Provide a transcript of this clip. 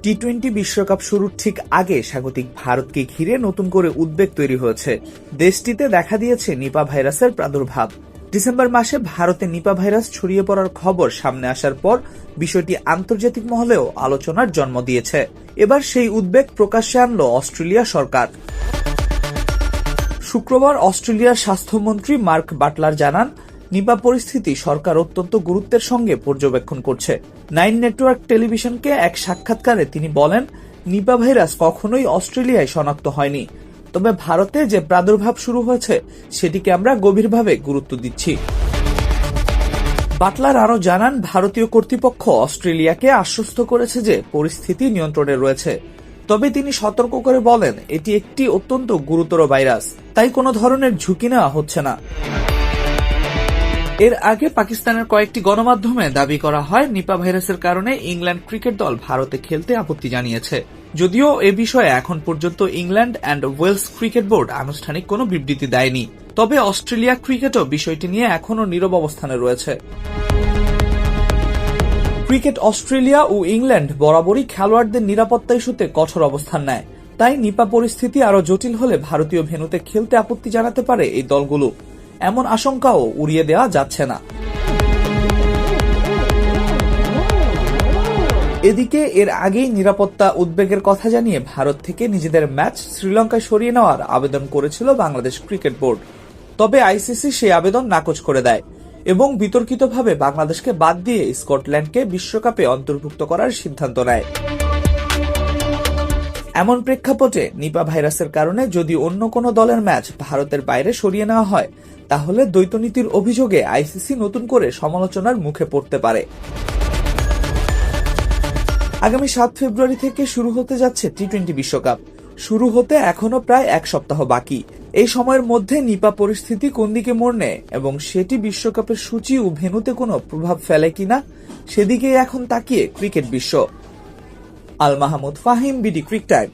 টি-20 বিশ্বকাপ শুরুর ঠিক আগে স্বাগতিক ভারতকে ঘিরে নতুন করে উদ্বেগ তৈরি হয়েছে। দেশটিতে দেখা দিয়েছে নিপা ভাইরাসের প্রাদুর্ভাব। ডিসেম্বর মাসে ভারতে নিপা ভাইরাস ছড়িয়ে পড়ার খবর সামনে আসার পর বিষয়টি আন্তর্জাতিক মহলেও আলোচনার জন্ম দিয়েছে। এবার সেই উদ্বেগ প্রকাশ্যে আনল অস্ট্রেলিয়া সরকার। শুক্রবার অস্ট্রেলিয়ার স্বাস্থ্যমন্ত্রী মার্ক বাটলার জানান, নিপা পরিস্থিতি সরকার অত্যন্ত গুরুত্বের সঙ্গে পর্যবেক্ষণ করছে। 9 নেটওয়ার্ক টেলিভিশনকে এক সাক্ষাৎকারে তিনি বলেন, নিপা ভাইরাস কখনোই অস্ট্রেলিয়ায় শনাক্ত হয়নি, তবে ভারতে যে প্রাদুর্ভাব শুরু হয়েছে সেটিকে আমরা গভীরভাবে গুরুত্ব দিচ্ছি। বাটলার আরও জানান, ভারতীয় কর্তৃপক্ষ অস্ট্রেলিয়াকে আশ্বস্ত করেছে যে পরিস্থিতি নিয়ন্ত্রণে রয়েছে, তবে তিনি সতর্ক করে বলেন, এটি একটি অত্যন্ত গুরুতর ভাইরাস, তাই কোনো ধরনের ঝুঁকি নেওয়া হচ্ছে না। এর আগে পাকিস্তানের কয়েকটি গণমাধ্যমে দাবি করা হয়, নিপা ভাইরাসের কারণে ইংল্যান্ড ক্রিকেট দল ভারতে খেলতে আপত্তি জানিয়েছে। যদিও এ বিষয়ে এখন পর্যন্ত England and Wales cricket board আনুষ্ঠানিক কোনো বিবৃতি দেয়নি। তবে অস্ট্রেলিয়া ক্রিকেটও বিষয়টি নিয়ে এখনও নীরব অবস্থানে রয়েছে। ক্রিকেট অস্ট্রেলিয়া ও ইংল্যান্ড বরাবরই খেলোয়াড়দের নিরাপত্তা ইস্যুতে কঠোর অবস্থান নেয়। তাই নিপা পরিস্থিতি আরও জটিল হলে ভারতীয় ভেন্যুতে খেলতে আপত্তি জানাতে পারে এই দলগুলো, এমন আশঙ্কাও উড়িয়ে দেওয়া যাচ্ছে না। এদিকে এর আগেই নিরাপত্তা উদ্বেগের কথা জানিয়ে ভারত থেকে নিজেদের ম্যাচ শ্রীলঙ্কায় সরিয়ে নেওয়ার আবেদন করেছিল বাংলাদেশ ক্রিকেট বোর্ড। তবে আইসিসি সেই আবেদন নাকচ করে দেয় এবং বিতর্কিতভাবে বাংলাদেশকে বাদ দিয়ে স্কটল্যান্ডকে বিশ্বকাপে অন্তর্ভুক্ত করার সিদ্ধান্ত নেয়। এমন প্রেক্ষাপটে নিপা ভাইরাসের কারণে যদি অন্য কোনো দলের ম্যাচ ভারতের বাইরে সরিয়ে নেওয়া হয়, তাহলে দ্বৈতনীতির অভিযোগে আইসিসি নতুন করে সমালোচনার মুখে পড়তে পারে। আগামী 7 ফেব্রুয়ারি থেকে শুরু হতে যাচ্ছে টি-20 বিশ্বকাপ। শুরু হতে এখনো প্রায় এক সপ্তাহ বাকি। এই সময়ের মধ্যে নিপা পরিস্থিতি কোন দিকে মোড় নেয় এবং সেটি বিশ্বকাপের সূচি ও ভেন্যুতে কোনো প্রভাব ফেলে কিনা, সেদিকেই এখন তাকিয়ে ক্রিকেট বিশ্ব। Al Mahmud Fahim, BD ক্রিক time.